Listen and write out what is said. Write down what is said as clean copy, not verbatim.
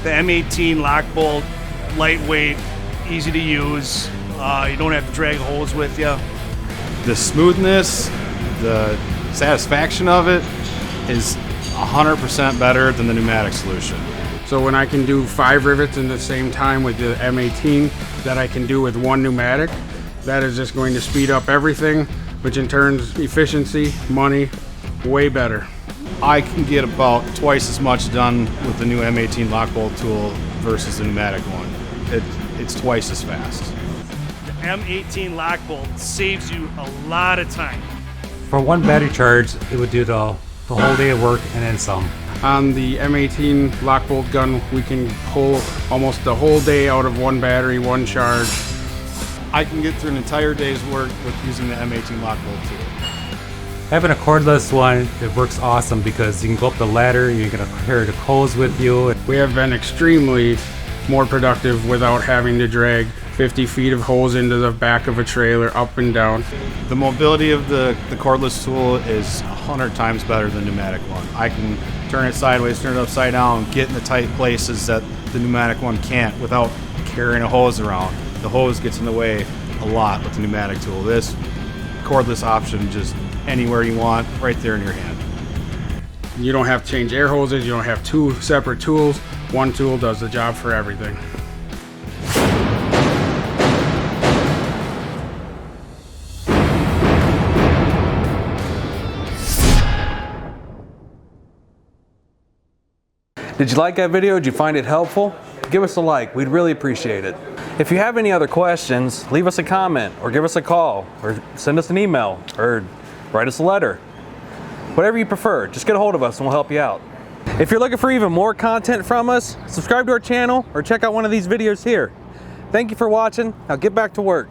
The M18 Lockbolt, lightweight, easy to use. You don't have to drag hose with you. The smoothness, the satisfaction of it is 100% better than the pneumatic solution. So when I can do 5 rivets in the same time with the M18 that I can do with 1 pneumatic, that is just going to speed up everything, which in turn efficiency, money, way better. I can get about twice as much done with the new M18 Lockbolt tool versus the pneumatic one. It's twice as fast. The M18 Lockbolt saves you a lot of time. For 1 battery charge, it would do the whole day of work and then some. On the M18 Lockbolt gun, we can pull almost the whole day out of 1 battery, 1 charge. I can get through an entire day's work with using the M18 Lockbolt tool. Having a cordless one, it works awesome because you can go up the ladder, you can carry the hose with you. We have been extremely more productive without having to drag 50 feet of hose into the back of a trailer up and down. The mobility of the cordless tool is 100 times better than the pneumatic one. I can turn it sideways, turn it upside down, get in the tight places that the pneumatic one can't without carrying a hose around. The hose gets in the way a lot with the pneumatic tool. This cordless option, just anywhere you want, right there in your hand. You don't have to change air hoses, you don't have 2 separate tools. 1 tool does the job for everything. Did you like that video? Did you find it helpful? Give us a like, we'd really appreciate it. If you have any other questions, leave us a comment or give us a call or send us an email or write us a letter. Whatever you prefer, just get a hold of us and we'll help you out. If you're looking for even more content from us, subscribe to our channel or check out one of these videos here. Thank you for watching. Now get back to work.